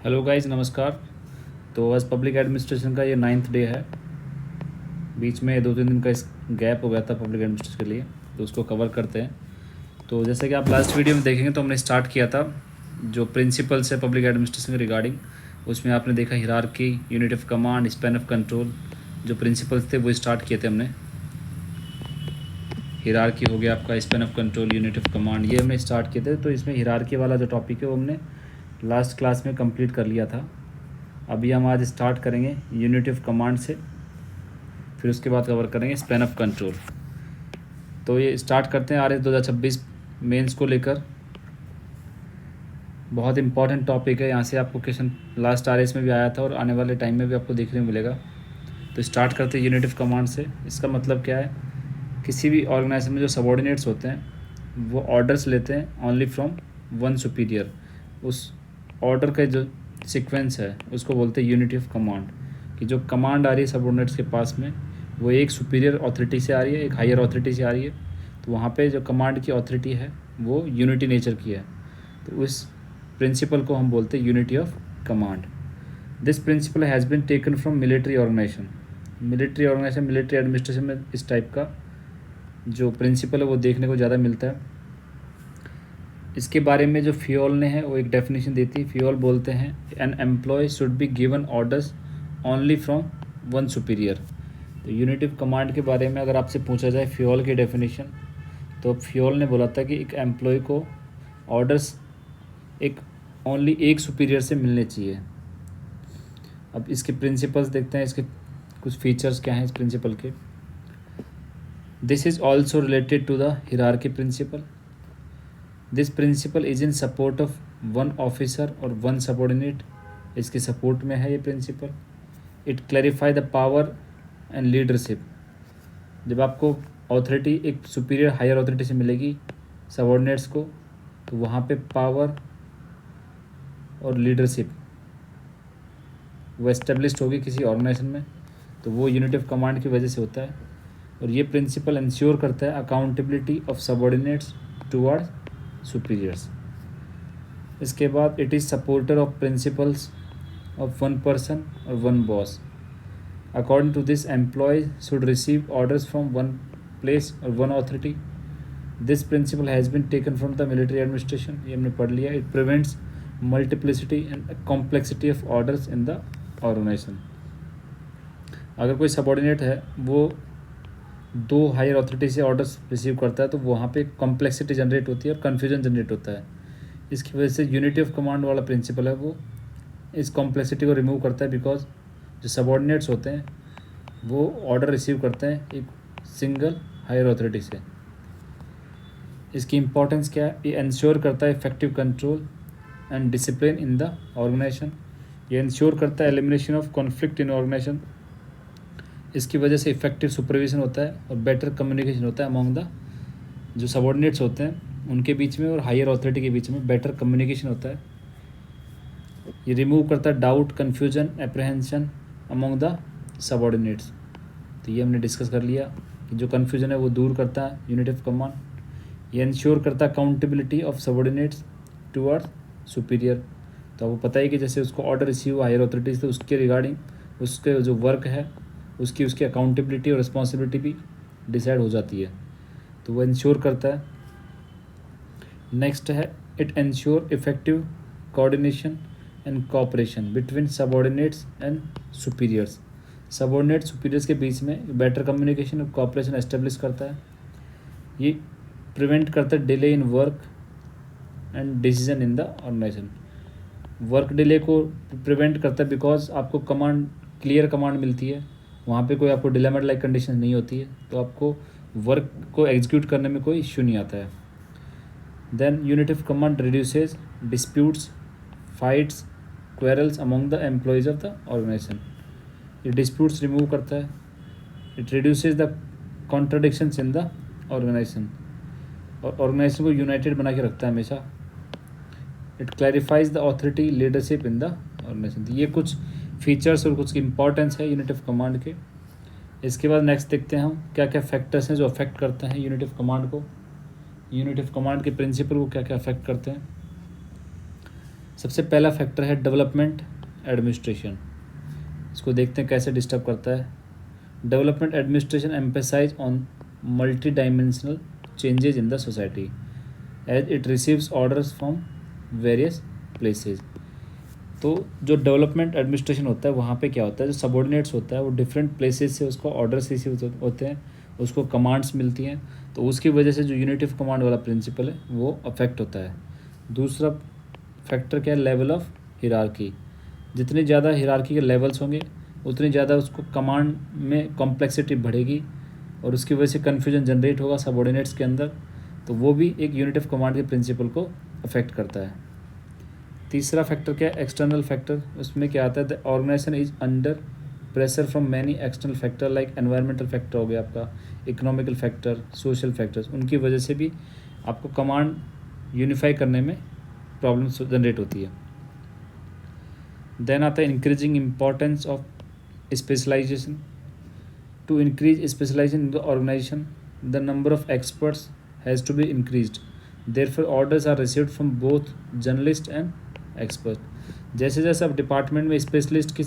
Hello guys, नमस्कार। तो आज पब्लिक एडमिनिस्ट्रेशन का ये 9th डे है। बीच में 2-3 दिन का इस गैप हो गया था पब्लिक एडमिनिस्ट्रेशन के लिए, तो उसको कवर करते हैं। तो जैसे कि आप लास्ट वीडियो में देखेंगे तो हमने स्टार्ट किया था जो प्रिंसिपल्स है पब्लिक एडमिनिस्ट्रेशन के रिगार्डिंग। उसमें आपने देखा hierarchy, unit of command, span of control, जो प्रिंसिपल्स थे वो स्टार्ट किए थे हमने। हिरार्की हो गया आपका, span of control, unit of command, ये हमने स्टार्ट किए थे। तो इसमें हिरार्की वाला जो टॉपिक है वो हमने लास्ट क्लास में कंप्लीट कर लिया था। अभी हम आज स्टार्ट करेंगे यूनिट ऑफ कमांड से, फिर उसके बाद कवर करेंगे स्पैन ऑफ कंट्रोल। तो ये स्टार्ट करते हैं RS 2026 मेंस को लेकर। बहुत इंपॉर्टेंट टॉपिक है, यहाँ से आपको क्वेश्चन लास्ट RS में भी आया था और आने वाले टाइम में भी आपको देखने को मिलेगा। तो स्टार्ट करते हैं यूनिट ऑफ कमांड से। इसका मतलब क्या है, किसी भी ऑर्गेनाइजेशन में जो सबॉर्डिनेट्स होते हैं वो ऑर्डर्स लेते हैं ओनली फ्रॉम वन सुपीरियर। उस ऑर्डर का जो सीक्वेंस है उसको बोलते हैं यूनिटी ऑफ कमांड। कि जो कमांड आ रही है सबऑर्डिनेट्स के पास में वो एक सुपीरियर अथॉरिटी से आ रही है, एक हायर अथॉरिटी से आ रही है। तो वहाँ पे जो कमांड की अथॉरिटी है वो यूनिटी नेचर की है। तो उस प्रिंसिपल को हम बोलते हैं unity of command. This principle has been taken from military organisation. Military administration में इस टाइप का जो प्रिंसिपल है वो देखने को ज़्यादा मिलता है। इसके बारे में जो फियोल ने है वो एक डेफिनेशन दी थी। फियोल बोलते हैं an employee should be given orders only from one superior. तो यूनिटी ऑफ कमांड के बारे में अगर आपसे पूछा जाए फियोल की डेफिनेशन, तो फियोल ने बोला था कि एक एम्प्लॉय को ऑर्डर्स एक ओनली एक सुपीरियर से मिलने चाहिए। अब इसके प्रिंसिपल्स देखते हैं, इसके कुछ फीचर्स क्या हैं इस प्रिंसिपल के। This is also related to the hierarchy principle. This principle is in support of one officer और वन सबॉर्डिनेट। इसके सपोर्ट में है ये principle. It clarify the power and leadership. जब आपको अथॉरिटी एक सुपीरियर हायर अथॉरिटी से मिलेगी सबॉर्डिनेट्स को, तो वहाँ पे पावर और लीडरशिप वो एस्टेब्लिश्ड होगी किसी ऑर्गेनाइजेशन में, तो वो यूनिटी ऑफ कमांड की वजह से होता है। और ये प्रिंसिपल इंश्योर करता है accountability of subordinates towards superiors. इसके बाद it is supporter of principles of one person और one boss. According to this employ should receive orders from one place और one authority. This principle has been taken from the military administration, ये हमने पढ़ लिया। It prevents multiplicity and complexity of orders in the organisation. अगर कोई subordinate है वो दो हायर अथॉरिटी से ऑर्डर्स रिसीव करता है तो वहाँ पे कॉम्प्लेक्सिटी जनरेट होती है और कन्फ्यूजन जनरेट होता है। इसकी वजह से यूनिटी ऑफ कमांड वाला प्रिंसिपल है वो इस कॉम्प्लेक्सिटी को रिमूव करता है, बिकॉज जो सबॉर्डिनेट्स होते हैं वो ऑर्डर रिसीव करते हैं एक सिंगल हायर अथॉरिटी से। इसकी इंपॉर्टेंस क्या है, ये इंश्योर करता है effective control and discipline in the organisation. ये इंश्योर करता है elimination of conflict in organisation. इसकी वजह से इफेक्टिव सुपरविजन होता है और बेटर कम्युनिकेशन होता है अमॉन्ग द जो सबॉर्डिनेट्स होते हैं उनके बीच में और हायर अथॉरिटी के बीच में बेटर कम्युनिकेशन होता है। ये रिमूव करता है doubt, confusion, apprehension among the subordinates. तो ये हमने डिस्कस कर लिया कि जो कन्फ्यूजन है वो दूर करता है यूनिटी ऑफ कमांड। ये इंश्योर करता है accountability of subordinates towards superior. तो आपको पता है कि जैसे उसको ऑर्डर रिसीव हुआ हायर अथॉरिटीज, तो उसके रिगार्डिंग उसके जो वर्क है उसकी अकाउंटेबिलिटी और रिस्पॉन्सिबिलिटी भी डिसाइड हो जाती है। तो वो इंश्योर करता है। नेक्स्ट है it ensure effective coordination and cooperation between subordinates and superiors. Subordinate superiors के बीच में बेटर कम्युनिकेशन और कोऑपरेशन एस्टेब्लिश करता है। ये प्रिवेंट करता है delay in work and decision in the organisation. Work delay को प्रिवेंट करता है बिकॉज आपको कमांड क्लियर कमांड मिलती है, वहाँ पे कोई आपको डिलेमेट लाइक कंडीशन नहीं होती है, तो आपको वर्क को एग्जीक्यूट करने में कोई इश्यू नहीं आता है। Then unity of command reduces disputes, fights, quarrels among the employees of the organisation. ये डिस्प्यूट्स रिमूव करता है। It reduces the contradictions in the organisation और ऑर्गेनाइजेशन को यूनाइटेड बना के रखता है हमेशा। It clarifies the authority leadership in the organisation. ये कुछ फीचर्स और कुछ इंपॉर्टेंस है यूनिट ऑफ कमांड के। इसके बाद नेक्स्ट देखते हैं हम क्या क्या फैक्टर्स हैं जो अफेक्ट करते हैं यूनिट ऑफ कमांड को। यूनिट ऑफ कमांड के प्रिंसिपल को क्या क्या अफेक्ट करते हैं। सबसे पहला फैक्टर है डेवलपमेंट एडमिनिस्ट्रेशन। इसको देखते हैं कैसे डिस्टर्ब करता है। Development administration emphasise on multi dimensional changes in the society as it receives orders from various places. तो जो डेवलपमेंट एडमिनिस्ट्रेशन होता है वहाँ पे क्या होता है, जो सबॉर्डिनेट्स होता है वो डिफरेंट प्लेसेस से उसको ऑर्डर्स रिसीव होते हैं, उसको कमांड्स मिलती हैं, तो उसकी वजह से जो यूनिटी ऑफ कमांड वाला प्रिंसिपल है वो अफेक्ट होता है। दूसरा फैक्टर क्या है, लेवल ऑफ हिरार्की। जितने ज़्यादा हिरार्की के लेवल्स होंगे उतनी ज़्यादा उसको कमांड में कॉम्प्लेक्सिटी बढ़ेगी और उसकी वजह से कन्फ्यूजन जनरेट होगा सबॉर्डिनेट्स के अंदर, तो वो भी एक यूनिटी ऑफ कमांड के प्रिंसिपल को अफेक्ट करता है। तीसरा फैक्टर क्या है, एक्सटर्नल फैक्टर। उसमें क्या आता है, the organisation is under pressure from many external factor like environmental factor हो गया आपका, इकोनॉमिकल फैक्टर, सोशल फैक्टर्स, उनकी वजह से भी आपको कमांड यूनिफाई करने में प्रॉब्लम जनरेट होती है। देन आता है increasing importance of specialisation. To increase specialisation in the organisation the number of experts has to be increased, therefore orders are received from both generalist and expert. जैसे जैसे आप department में specialist की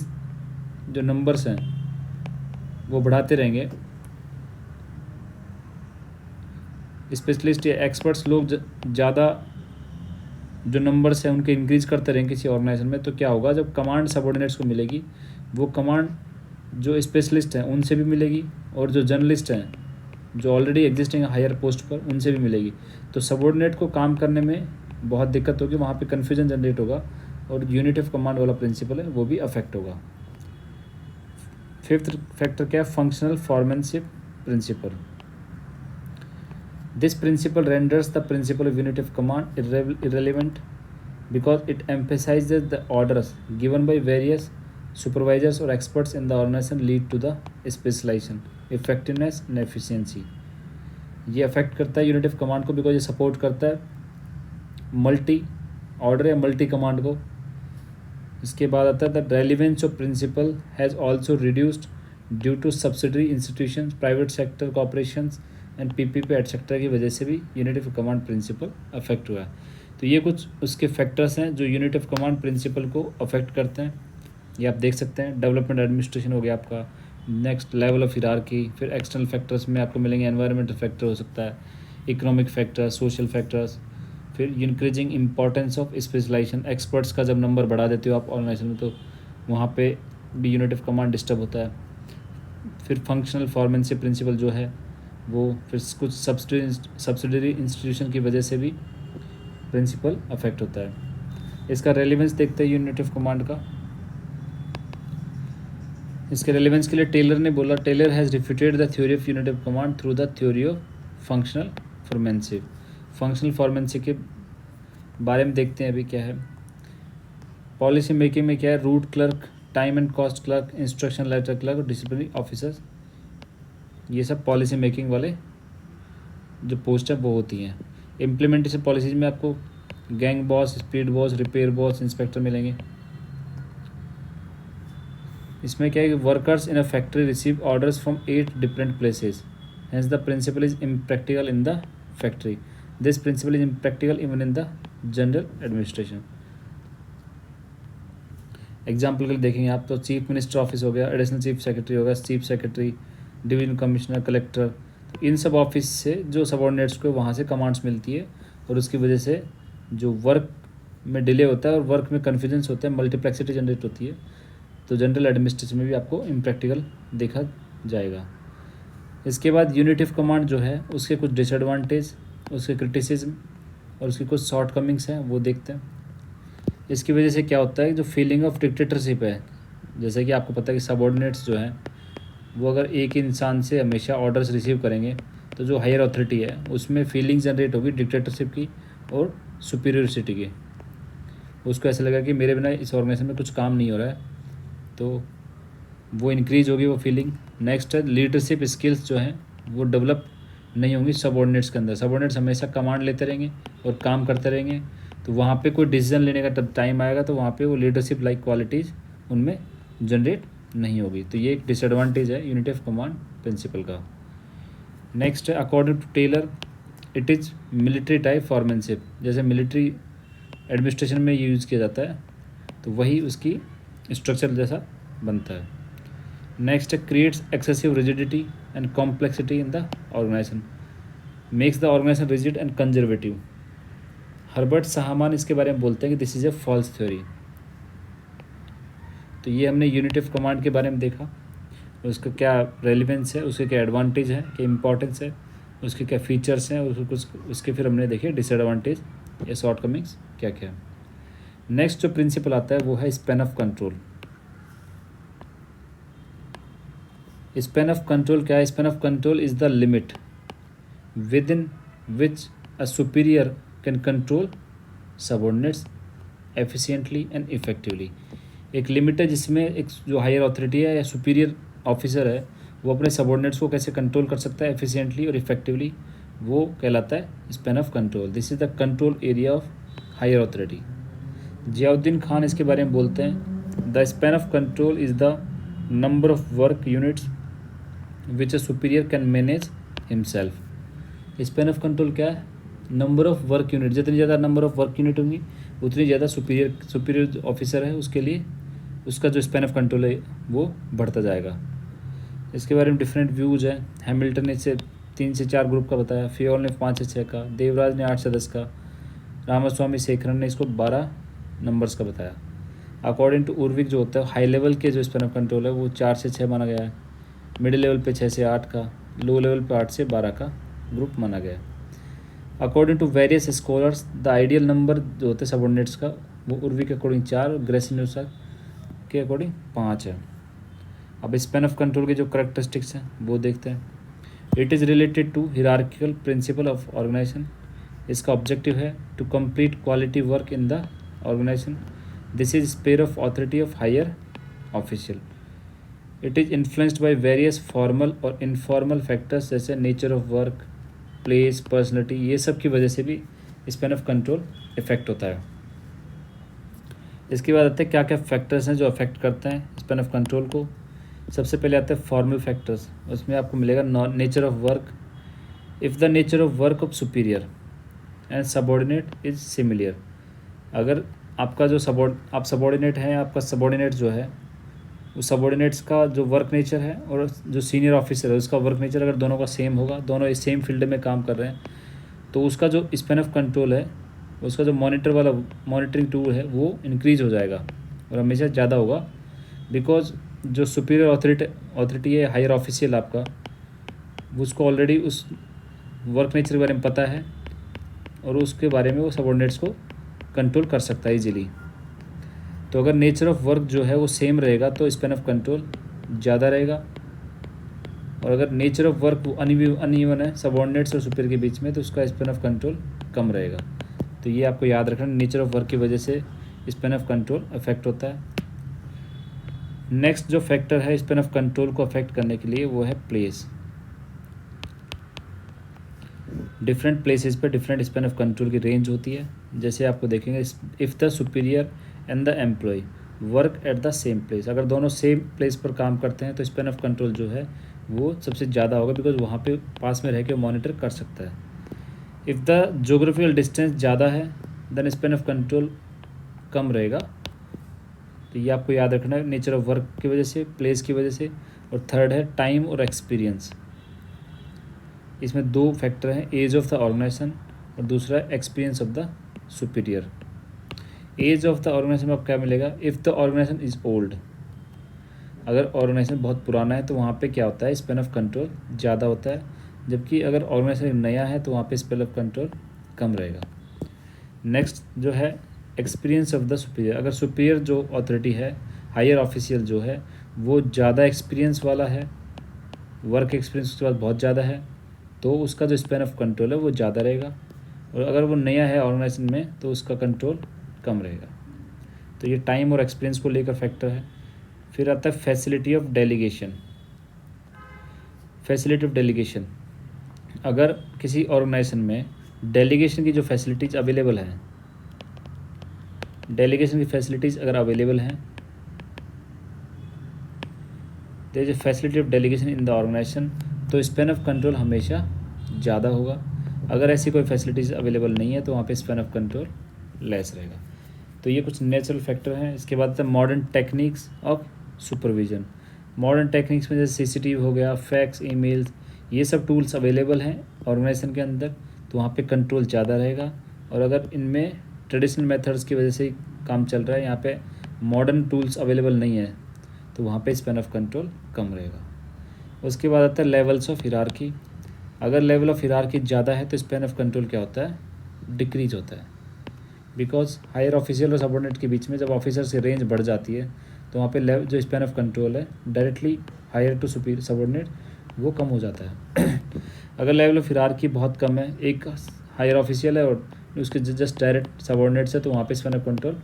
जो नंबर्स हैं वो बढ़ाते रहेंगे, स्पेशलिस्ट या एक्सपर्ट्स लोग ज़्यादा जो नंबर्स हैं उनके इंक्रीज करते रहेंगे किसी ऑर्गेनाइजेशन में, तो क्या होगा, जब कमांड सबॉर्डिनेट्स को मिलेगी वो कमांड जो स्पेशलिस्ट हैं उनसे भी मिलेगी और जो जर्नलिस्ट हैं जो ऑलरेडी एग्जिस्टिंग हायर पोस्ट पर उनसे भी मिलेगी, तो सबॉर्डिनेट को काम करने में बहुत दिक्कत होगी, वहाँ पे कन्फ्यूजन जनरेट होगा और यूनिटी ऑफ कमांड वाला प्रिंसिपल है वो भी अफेक्ट होगा। फिफ्थ फैक्टर क्या है, functional foremanship principle. This principle renders the principle of unity of command irrelevant because it emphasizes the orders given by various supervisors or experts in the organization lead to the specialization, effectiveness and efficiency। ये affect करता है unity of command को because ये support करता है multi order या multi command को। इसके बाद आता है the relevance of principle has also reduced due to subsidiary institution, private sector corporations and PPP etcetera की वजह से भी unity of command principle affect हुआ है। तो ये कुछ उसके फैक्टर्स हैं जो यूनिटी ऑफ कमांड प्रिंसिपल को अफेक्ट करते हैं, ये आप देख सकते हैं। डेवलपमेंट एडमिनिस्ट्रेशन हो गया आपका, नेक्स्ट लेवल ऑफ हिरार्की, फिर एक्सटर्नल फैक्टर्स में आपको मिलेंगे एनवायरमेंटल फैक्टर हो सकता है, इकोनॉमिक फैक्टर, सोशल फैक्टर्स, फिर increasing importance of specialisation. Experts का जब नंबर बढ़ा देते हो आप ऑर्गेनाइजेशन में तो वहाँ पे भी यूनिट ऑफ कमांड डिस्टर्ब होता है। फिर फंक्शनल फॉर्मेंसी प्रिंसिपल जो है वो, फिर कुछ सब्सिडरी इंस्टीट्यूशन की वजह से भी प्रिंसिपल अफेक्ट होता है। इसका रेलिवेंस देखते हैं यूनिट ऑफ कमांड का। इसके रेलिवेंस के लिए टेलर ने बोला, Taylor has refuted the theory of unit of command through the theory of functional foremanship. Functional foremanship के बारे में देखते हैं अभी क्या है। पॉलिसी मेकिंग में क्या है, route clerk, time and cost clerk, instruction letter clerk और डिसिप्लिनरी ऑफिसर्स, ये सब पॉलिसी मेकिंग वाले जो पोस्ट है वो होती हैं। इम्प्लीमेंटेशन पॉलिसीज में आपको gang boss, speed boss, repair boss, inspector मिलेंगे। इसमें क्या है कि workers in a factory receive orders from 8 different places, hence the principle is impractical in the factory. This principle is impractical even in the general administration. Example के लिए देखेंगे आप तो चीफ मिनिस्टर ऑफिस हो गया, एडिशनल चीफ सेक्रेटरी हो गया, chief secretary, division commissioner, collector, इन सब ऑफिस से जो सबॉर्डिनेट्स को वहाँ से कमांड्स मिलती है और उसकी वजह से जो वर्क में डिले होता है और वर्क में कन्फ्यूजन्स होते हैं, मल्टीप्लेक्सिटी जनरेट होती है, तो जनरल एडमिनिस्ट्रेशन में भी आपको इम्प्रैक्टिकल देखा जाएगा। इसके बाद यूनिटी ऑफ कमांड जो है उसके कुछ डिसएडवांटेज, उसके क्रिटिसिज्म और उसकी कुछ शॉर्टकमिंग्स हैं वो देखते हैं। इसकी वजह से क्या होता है, जो फीलिंग ऑफ डिक्टेटरशिप है, जैसे कि आपको पता है कि सबॉर्डिनेट्स जो हैं वो अगर एक इंसान से हमेशा ऑर्डर्स रिसीव करेंगे तो जो हायर अथॉरिटी है उसमें फीलिंग जनरेट होगी डिक्टेटरशिप की और सुपीरियरिटी की। उसको ऐसा लगा कि मेरे बिना इस ऑर्गेनाइजेशन में कुछ काम नहीं हो रहा है, तो वो इंक्रीज होगी वो फीलिंग। नेक्स्ट है लीडरशिप स्किल्स जो हैं वो डेवलप नहीं होंगी सबॉर्डिनेट्स के अंदर। सबॉर्डिनेट्स हमेशा कमांड लेते रहेंगे और काम करते रहेंगे, तो वहाँ पे कोई डिसीजन लेने का जब टाइम आएगा तो वहाँ पे वो लीडरशिप लाइक क्वालिटीज़ उनमें जनरेट नहीं होगी। तो ये एक डिसएडवांटेज है यूनिटी ऑफ कमांड प्रिंसिपल का। नेक्स्ट है according to Taylor it is military type foremanship. जैसे मिलिट्री एडमिनिस्ट्रेशन में ये यूज़ किया जाता है, तो वही उसकी स्ट्रक्चर जैसा बनता है। नेक्स्ट है creates excessive rigidity and complexity in the organisation, makes the organisation rigid and conservative. Herbert Simon इसके बारे में बोलते हैं कि this is a false theory. तो ये हमने यूनिट ऑफ कमांड के बारे में देखा, उसका क्या रेलिवेंस है, उसके क्या एडवांटेज है, क्या इंपॉर्टेंस है, उसके क्या फीचर्स हैं, उसके फिर हमने देखे डिसएडवांटेज या शॉर्टकमिंग्स क्या क्या है। नेक्स्ट जो प्रिंसिपल आता है वो है span of control. Span of control क्या है? Span of control is the limit with in which a superior can control subordinates efficiently and effectively. एक लिमिट है जिसमें एक जो हायर अथॉरिटी है या सुपीरियर ऑफिसर है वो अपने सबऑर्डिनेट्स को कैसे कंट्रोल कर सकता है एफिशिएंटली और इफेक्टिवली, वो कहलाता है span of control. This is the control area of higher authority. Ziauddin Khan इसके बारे में बोलते हैं, the span of control is the number of work units which a superior can manage himself. Span of control क्या है? नंबर ऑफ वर्क यूनिट, जितनी ज़्यादा number of work unit होंगी उतनी ज़्यादा सुपीरियर ऑफिसर है उसके लिए उसका जो स्पैन ऑफ कंट्रोल है वो बढ़ता जाएगा। इसके बारे में डिफरेंट व्यूज़ हैं। हैमिल्टन ने इसे 3 से 4 ग्रुप का बताया, फियोल ने 5 से 6 का, देवराज ने 8 से 10 का, रामास्वामी शेखरन ने इसको 12 नंबर्स का बताया। अकॉर्डिंग टू उर्विक जो होता है हाई लेवल के जो स्पैन ऑफ कंट्रोल है वो 4 से 6 माना गया है, मिडिल लेवल पे 6 से 8 का, लो लेवल पे 8 से 12 का ग्रुप माना गया है। According to various scholars the ideal number जो होते हैं सबऑर्डिनेट्स का वो उर्वी के अकॉर्डिंग 4 और ग्रेसिन्यूसा के अकॉर्डिंग 5 है। अब स्पैन ऑफ कंट्रोल के जो करेक्टरिस्टिक्स हैं वो देखते हैं। It is related to hierarchical principle of organization. इसका ऑब्जेक्टिव है to complete quality work in the organization. This is sphere of authority of higher official. It is influenced by various formal और informal factors जैसे nature of work, place, personality, ये सब की वजह से भी स्पैन ऑफ कंट्रोल इफेक्ट होता है। इसके बाद आते हैं क्या क्या फैक्टर्स हैं जो अफेक्ट करते हैं स्पैन ऑफ कंट्रोल को। सबसे पहले आते हैं फॉर्मल फैक्टर्स, उसमें आपको मिलेगा nature of work. If the nature of work of superior and subordinate is similar, अगर आपका जो आप सबऑर्डिनेट हैं, आपका सबऑर्डिनेट जो है उस सबऑर्डिनेट्स का जो वर्क नेचर है और जो सीनियर ऑफिसर है उसका वर्क नेचर अगर दोनों का सेम होगा, दोनों इस सेम फील्ड में काम कर रहे हैं, तो उसका जो स्पैन ऑफ कंट्रोल है, उसका जो मॉनिटरिंग टूल है वो इंक्रीज हो जाएगा और हमेशा ज़्यादा होगा। बिकॉज जो सुपीरियर अथॉरिटी है, हायर ऑफिशियल आपका, उसको ऑलरेडी उस वर्क नेचर के बारे में पता है और उसके बारे में वो सबऑर्डिनेट्स को कंट्रोल कर सकता है ईजिली। तो अगर नेचर ऑफ वर्क जो है वो सेम रहेगा तो स्पैन ऑफ कंट्रोल ज़्यादा रहेगा, और अगर नेचर ऑफ वर्क अनइवन है सबऑर्डिनेट्स और सुपीरियर के बीच में तो उसका स्पैन ऑफ कंट्रोल कम रहेगा। तो ये आपको याद रखना, नेचर ऑफ वर्क की वजह से स्पैन ऑफ कंट्रोल अफेक्ट होता है। नेक्स्ट जो फैक्टर है स्पैन ऑफ कंट्रोल को अफेक्ट करने के लिए वो है प्लेस। डिफरेंट प्लेसेस पे डिफरेंट स्पैन ऑफ कंट्रोल की रेंज होती है। जैसे आपको देखेंगे, if the superior and the employee work at the same place, अगर दोनों सेम प्लेस पर काम करते हैं तो स्पैन ऑफ कंट्रोल जो है वो सबसे ज़्यादा होगा, बिकॉज वहाँ पे पास में रह के मॉनिटर कर सकता है। इफ़ द जोग्राफिकल डिस्टेंस ज़्यादा है देन स्पैन ऑफ कंट्रोल कम रहेगा। तो ये आपको याद रखना है, नेचर ऑफ वर्क की वजह से, प्लेस की वजह से। और थर्ड है टाइम और एक्सपीरियंस। इसमें 2 फैक्टर हैं, एज ऑफ द ऑर्गेनाइजेशन और दूसरा है experience of the superior. Age of the organization में आपको क्या मिलेगा? If the organization is old, अगर ऑर्गेनाइजेशन बहुत पुराना है तो वहाँ पे क्या होता है, स्पैन ऑफ कंट्रोल ज़्यादा होता है, जबकि अगर ऑर्गेनाइजेशन नया है तो वहाँ पे स्पैन ऑफ कंट्रोल कम रहेगा। नेक्स्ट जो है एक्सपीरियंस ऑफ द सुपीरियर, अगर सुपीरियर जो अथॉरिटी है, हायर ऑफिशियल जो है वो ज़्यादा एक्सपीरियंस वाला है, वर्क एक्सपीरियंस उसके बाद बहुत ज़्यादा है, तो उसका जो स्पैन ऑफ कंट्रोल है वो ज़्यादा रहेगा। और अगर वो नया है ऑर्गेनाइजेशन में तो उसका कंट्रोल कम रहेगा। तो ये टाइम और एक्सपीरियंस को लेकर फैक्टर है। फिर आता है facility of delegation. Facility of delegation, अगर किसी ऑर्गेनाइजेशन में डेलीगेशन की जो फैसिलिटीज़ अवेलेबल हैं, डेलीगेशन की फैसिलिटीज़ अगर अवेलेबल हैं, there is facility of delegation in the organization, तो स्पैन ऑफ कंट्रोल हमेशा ज़्यादा होगा। अगर ऐसी कोई फैसिलिटीज़ अवेलेबल नहीं है तो वहाँ पे स्पैन ऑफ कंट्रोल लेस रहेगा। तो ये कुछ नेचुरल फैक्टर हैं। इसके बाद आता है modern techniques of supervision. Modern techniques में जैसे सीसीटीवी हो गया, फैक्स, ईमेल्स, ये सब टूल्स अवेलेबल हैं ऑर्गेनाइजेशन के अंदर, तो वहाँ पे कंट्रोल ज़्यादा रहेगा। और अगर इनमें ट्रेडिशनल मेथड्स की वजह से ही काम चल रहा है, यहाँ पे मॉडर्न टूल्स अवेलेबल नहीं है, तो वहाँ पे स्पैन ऑफ कंट्रोल कम रहेगा। उसके बाद आता है लेवल्स ऑफ हिरार्की। अगर लेवल ऑफ हिरार्की ज़्यादा है तो स्पैन ऑफ कंट्रोल क्या होता है, डिक्रीज होता है। बिकॉज हायर ऑफिशियल और सबॉर्डिनेट के बीच में जब ऑफिसर से रेंज बढ़ जाती है तो वहाँ पे लेवल जो स्पैन ऑफ कंट्रोल है directly higher to superior subordinate वो कम हो जाता है। अगर लेवल ऑफ हिरार्की बहुत कम है, एक हायर ऑफिशियल है और उसके जस्ट डायरेक्ट सबॉर्डिनेट्स है, तो वहाँ पे स्पैन ऑफ कंट्रोल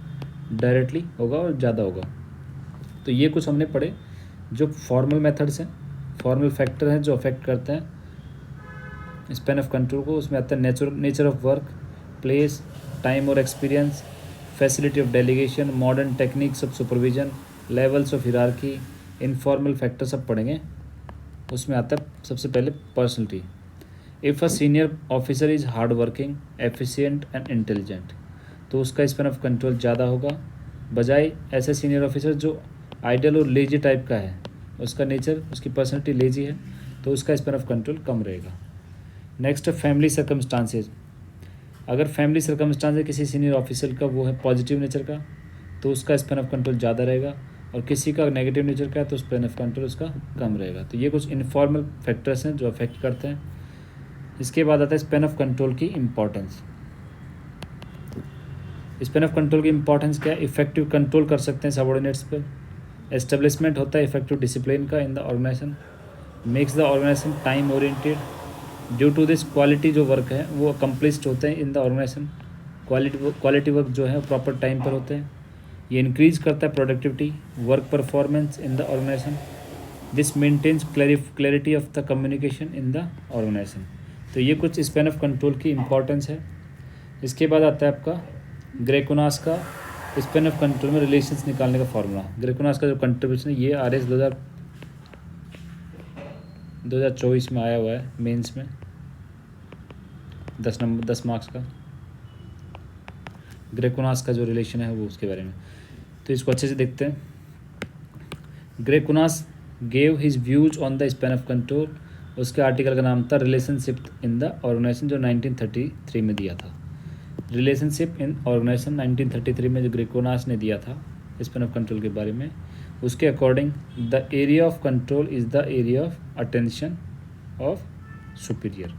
डायरेक्टली होगा और ज़्यादा होगा। तो ये कुछ हमने पढ़े जो फॉर्मल मेथड्स हैं, फॉर्मल फैक्टर हैं जो अफेक्ट करते हैं स्पैन ऑफ कंट्रोल को। उसमें आता है nature of work, place, time और experience, facility of delegation, modern techniques of supervision, levels of hierarchy, informal factor सब पढ़ेंगे। उसमें आता है सबसे पहले personality. If a senior officer is hard working, efficient and intelligent, तो उसका स्पैन ऑफ कंट्रोल ज़्यादा होगा, बजाय ऐसे सीनियर ऑफिसर जो आइडल और लेजी टाइप का है, उसका नेचर, उसकी पर्सनैलिटी लेजी है, तो उसका स्पैन ऑफ कंट्रोल कम रहेगा। नेक्स्ट है फैमिली सर्कमस्टांसेज। अगर फैमिली सर्कमस्टांसेज किसी सीनियर ऑफिसर का वो है पॉजिटिव नेचर का, तो उसका स्पैन ऑफ कंट्रोल ज़्यादा रहेगा, और किसी का नेगेटिव नेचर का है तो स्पैन ऑफ कंट्रोल उसका कम रहेगा। तो ये कुछ इनफॉर्मल फैक्टर्स हैं जो अफेक्ट करते हैं। इसके बाद आता है स्पैन ऑफ कंट्रोल की इम्पॉर्टेंस। स्पैन ऑफ कंट्रोल की इम्पॉर्टेंस क्या है, इफेक्टिव कंट्रोल कर सकते हैं सबॉर्डिनेट्स पर, एस्टेब्लिशमेंट होता है इफेक्टिव डिसिप्लिन का in the organisation, makes the organization time oriented, due to this quality जो वर्क है वो अकम्प्लिश्ड होते हैं in the organization, quality work जो है प्रॉपर टाइम पर होते हैं। ये इंक्रीज करता है productivity, work performance in the organization, this maintains clarity of the communication in the organization. तो ये कुछ स्पैन ऑफ कंट्रोल की इम्पॉर्टेंस है। इसके बाद आता है आपका ग्रेकुनास का स्पैन ऑफ कंट्रोल में रिलेशंस निकालने का फॉर्मूला। ग्रेकुनास का जो कंट्रीब्यूशन है ये RS 2024 में आया हुआ है मेंस में, 10 मार्क्स का ग्रेकुनास का जो रिलेशन है वो उसके बारे में। तो इसको अच्छे से देखते हैं। Graicunas gave his views on the span of control. उसके आर्टिकल का नाम था रिलेशनशिप इन द ऑर्गेनाइजेशन, जो 1933 में दिया था। रिलेशनशिप इन ऑर्गेनाइजेशन 1933 में जो ग्रेकुनास ने दिया था स्पैन ऑफ कंट्रोल के बारे में, उसके according the area of control is the area of attention of superior.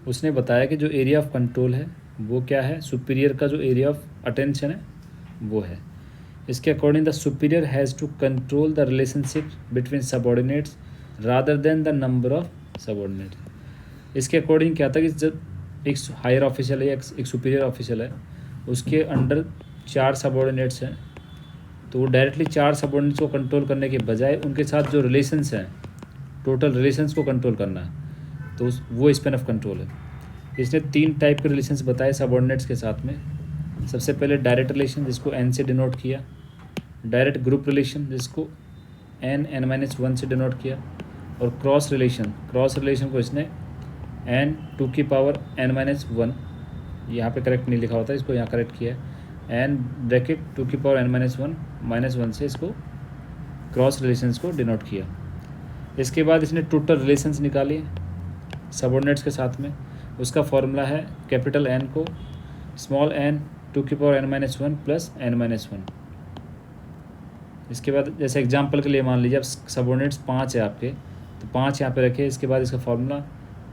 उसने बताया कि जो एरिया ऑफ कंट्रोल है वो क्या है, सुपीरियर का जो एरिया ऑफ अटेंशन है वो है। इसके according the superior has to control the relationship between subordinates rather than the number of subordinates. इसके अकॉर्डिंग क्या था कि जब एक हायर ऑफिशियल है, एक सुपीरियर ऑफिशियल है, उसके अंडर 4 सबॉर्डिनेट्स हैं, तो वो डायरेक्टली 4 सबॉर्डिनेट्स को कंट्रोल करने के बजाय उनके साथ जो रिलेशंस हैं, टोटल रिलेशंस को कंट्रोल करना है, तो वो स्पैन ऑफ कंट्रोल है। इसने 3 टाइप के रिलेशंस बताए सबॉर्डिनेट्स के साथ में। सबसे पहले डायरेक्ट रिलेशन जिसको N से डिनोट किया, डायरेक्ट ग्रुप रिलेशन जिसको N-1 से डिनोट किया, और क्रॉस रिलेशन को इसने N2n-1, यहाँ पे करेक्ट नहीं लिखा होता, इसको यहाँ करेक्ट किया है, N2n-1 से इसको क्रॉस रिलेशंस को डिनोट किया। इसके बाद इसने टोटल रिलेशंस निकाली सबॉर्डिनेट्स के साथ में। उसका फॉर्मूला है कैपिटल N को small n 2n-1 plus n-1। इसके बाद जैसे एग्जांपल के लिए मान लीजिए अब सबॉर्डिनेट्स 5 है आपके, तो 5 यहाँ पे रखे, इसके बाद इसका फॉर्मूला,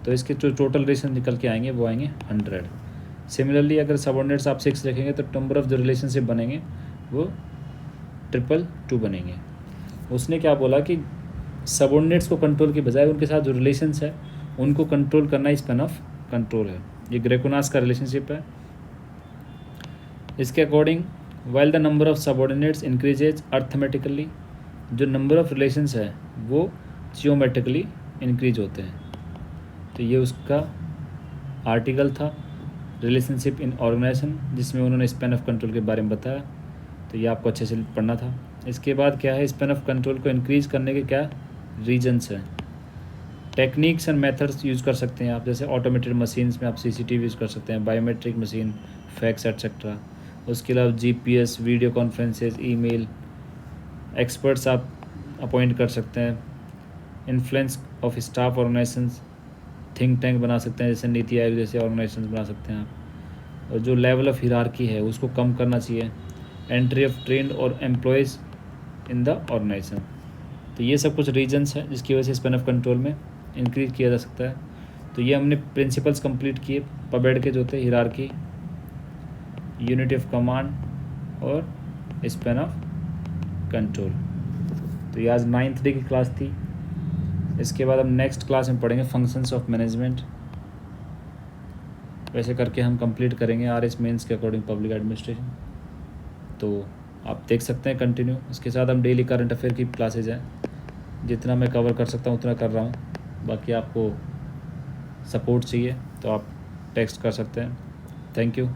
तो इसके जो टोटल रिलेशन निकल के आएंगे वो आएंगे 100। सिमिलरली अगर सबॉर्डिनेट्स आप 6 रखेंगे तो नंबर ऑफ जो रिलेशनशिप बनेंगे वो 222 बनेंगे। उसने क्या बोला कि सबॉर्डिनेट्स को कंट्रोल के बजाय उनके साथ जो रिलेशंस है उनको कंट्रोल करना ही स्पैन ऑफ कंट्रोल है। ये ग्रेकुनास का रिलेशनशिप है। इसके according while the number of subordinates increases arithmetically, जो नंबर ऑफ रिलेशंस है वो जियोमेट्रिकली इंक्रीज होते हैं। तो ये उसका आर्टिकल था रिलेशनशिप इन ऑर्गेनाइजेशन, जिसमें उन्होंने स्पैन ऑफ कंट्रोल के बारे में बताया। तो ये आपको अच्छे से पढ़ना था। इसके बाद क्या है, स्पैन ऑफ कंट्रोल को इंक्रीज करने के क्या रीजन्स हैं। टेक्निक्स एंड मेथड्स यूज़ कर सकते हैं आप, जैसे ऑटोमेटेड मशीन्स में आप CCTV यूज़ कर सकते हैं, बायोमेट्रिक मशीन, फैक्स एट्सेट्रा। उसके अलावा GPS, video conferences, email, experts आप अपॉइंट कर सकते हैं। Influence of staff organisations, think tank बना सकते हैं, जैसे नीति आयोग जैसे ऑर्गेनाइजेशंस बना सकते हैं आप। और जो लेवल ऑफ हिरार्की है उसको कम करना चाहिए। एंट्री ऑफ ट्रेंड और एम्प्लॉयज़ इन द ऑर्गेनाइजेशन। तो ये सब कुछ रीजन्स हैं जिसकी वजह से स्पैन ऑफ कंट्रोल में इंक्रीज किया जा सकता है। तो ये हमने प्रिंसिपल्स कंप्लीट किए पबेड के, जो थे हिरार्की, यूनिटी ऑफ कमांड और स्पैन ऑफ कंट्रोल। तो ये आज 9th डे की क्लास थी। इसके बाद हम नेक्स्ट क्लास में पढ़ेंगे फंक्शंस ऑफ मैनेजमेंट। वैसे करके हम कंप्लीट करेंगे RS मेंस के अकॉर्डिंग पब्लिक एडमिनिस्ट्रेशन। तो आप देख सकते हैं कंटिन्यू। इसके साथ हम डेली करंट अफेयर की क्लासेज हैं, जितना मैं कवर कर सकता हूँ उतना कर रहा हूँ। बाकी आपको सपोर्ट चाहिए तो आप टेक्स्ट कर सकते हैं। Thank you.